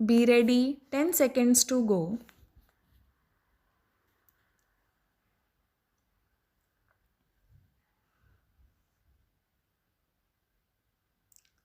Be ready, 10 seconds to go.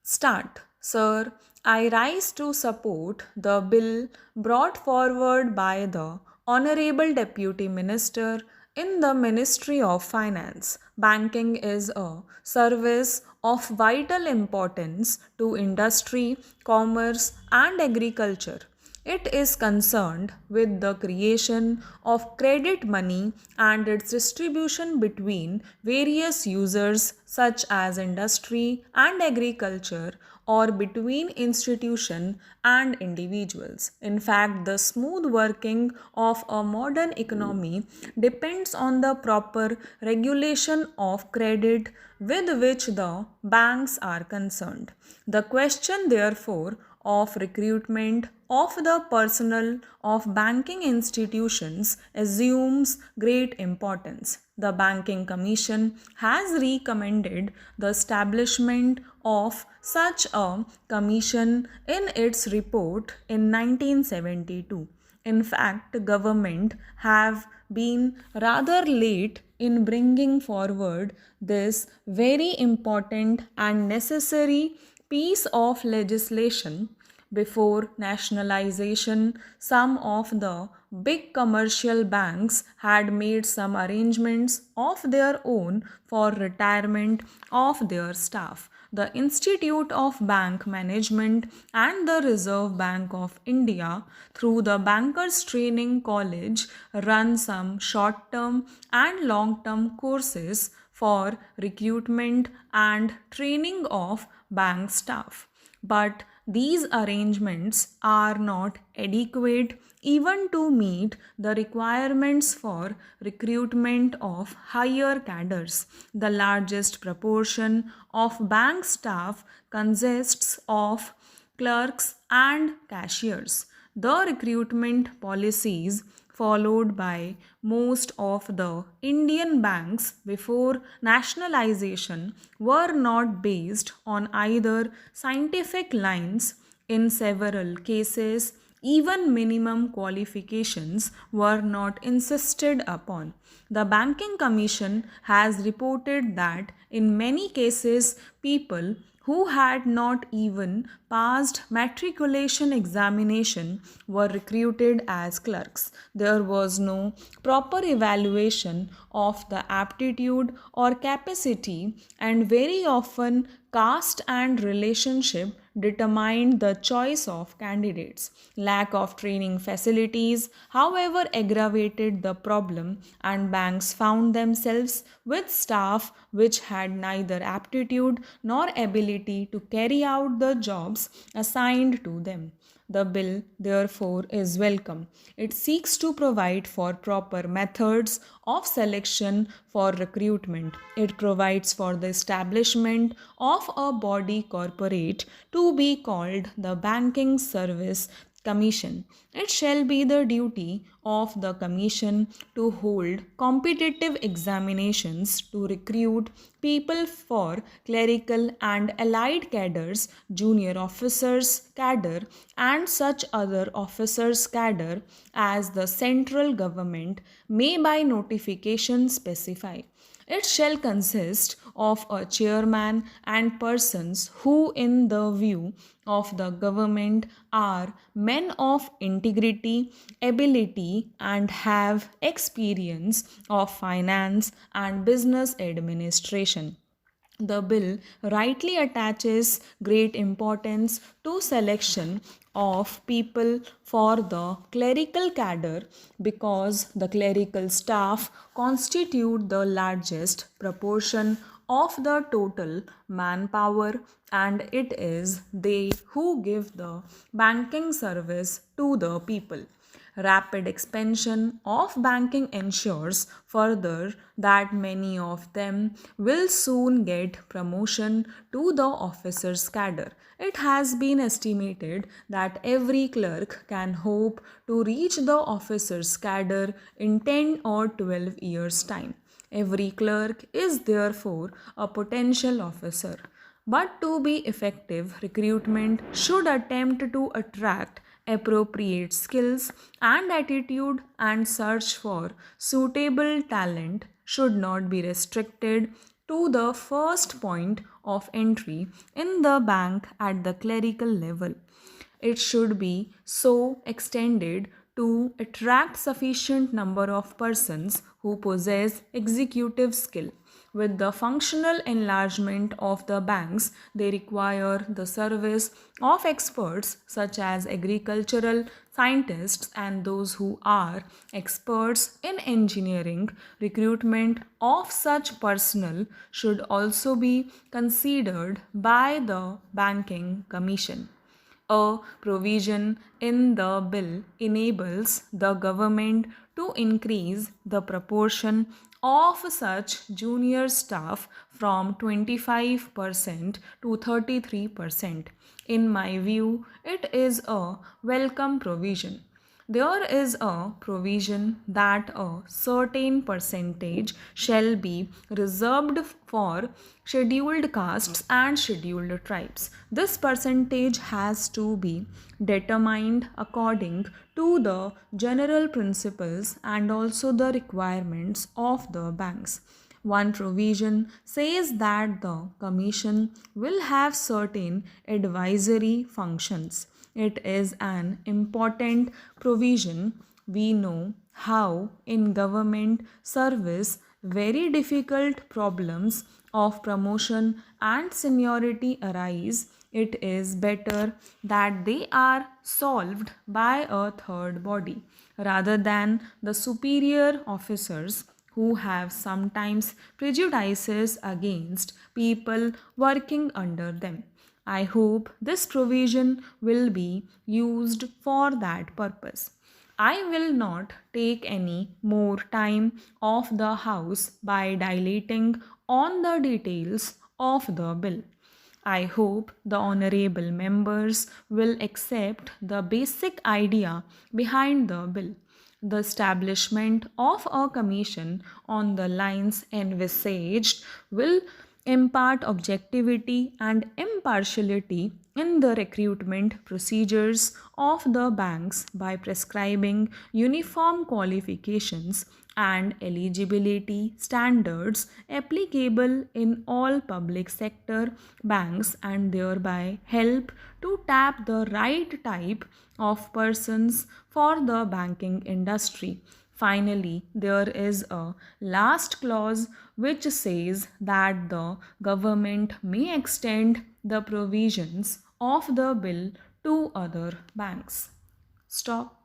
Start. Sir, I rise to support the bill brought forward by the Honorable Deputy Minister in the Ministry of Finance. Banking is a service of vital importance to industry, commerce, and agriculture. It is concerned with the creation of credit money and its distribution between various users such as industry and agriculture or between institution and individuals. In fact, the smooth working of a modern economy depends on the proper regulation of credit with which the banks are concerned. The question, therefore, of recruitment of the personnel of banking institutions assumes great importance. The Banking Commission has recommended the establishment of such a commission in its report in 1972. In fact, government have been rather late in bringing forward this very important and necessary piece of legislation. Before nationalization, some of the big commercial banks had made some arrangements of their own for retirement of their staff. The Institute of Bank Management and the Reserve Bank of India, through the Bankers Training College, run some short term and long term courses for recruitment and training of bank staff. But these arrangements are not adequate even to meet the requirements for recruitment of higher cadres. The largest proportion of bank staff consists of clerks and cashiers. The recruitment policies followed by most of the Indian banks before nationalization were not based on either scientific lines. In several cases, even minimum qualifications were not insisted upon. The Banking Commission has reported that in many cases, people who had not even passed matriculation examination were recruited as clerks. There was no proper evaluation of the aptitude or capacity, and very often caste and relationship determined the choice of candidates. Lack of training facilities, however, aggravated the problem, and banks found themselves with staff which had neither aptitude nor ability to carry out the jobs assigned to them. The bill, therefore, is welcome. It seeks to provide for proper methods of selection for recruitment. It provides for the establishment of a body corporate to be called the Banking Service Commission. It shall be the duty of the Commission to hold competitive examinations to recruit people for clerical and allied cadres, junior officers cadre, and such other officers cadre as the central government may by notification specify. It shall consist of a chairman and persons who, in the view of the government, are men of integrity, ability, and have experience of finance and business administration. The bill rightly attaches great importance to selection of people for the clerical cadre because the clerical staff constitute the largest proportion of the total manpower, and it is they who give the banking service to the people. Rapid expansion of banking ensures further that many of them will soon get promotion to the officer's cadre. It has been estimated that every clerk can hope to reach the officer's cadre in 10 or 12 years' time. Every clerk is therefore a potential officer. But to be effective, recruitment should attempt to attract appropriate skills and attitude and search for suitable talent should not be restricted to the first point of entry in the bank at the clerical level. It should be so extended to attract sufficient number of persons who possess executive skill. With the functional enlargement of the banks, they require the service of experts such as agricultural scientists and those who are experts in engineering. Recruitment of such personnel should also be considered by the Banking Commission. A provision in the bill enables the government to increase the proportion of such junior staff from 25% to 33%. In my view, it is a welcome provision. There is a provision that a certain percentage shall be reserved for scheduled castes and scheduled tribes. This percentage has to be determined according to the general principles and also the requirements of the banks. One provision says that the Commission will have certain advisory functions. It is an important provision. We know how in government service very difficult problems of promotion and seniority arise. It is better that they are solved by a third body rather than the superior officers who have sometimes prejudices against people working under them. I hope this provision will be used for that purpose. I will not take any more time of the House by dilating on the details of the bill. I hope the honorable members will accept the basic idea behind the bill. The establishment of a commission on the lines envisaged will impart objectivity and impartiality in the recruitment procedures of the banks by prescribing uniform qualifications and eligibility standards applicable in all public sector banks and thereby help to tap the right type of persons for the banking industry. Finally, there is a last clause which says that the government may extend the provisions of the bill to other banks. Stop.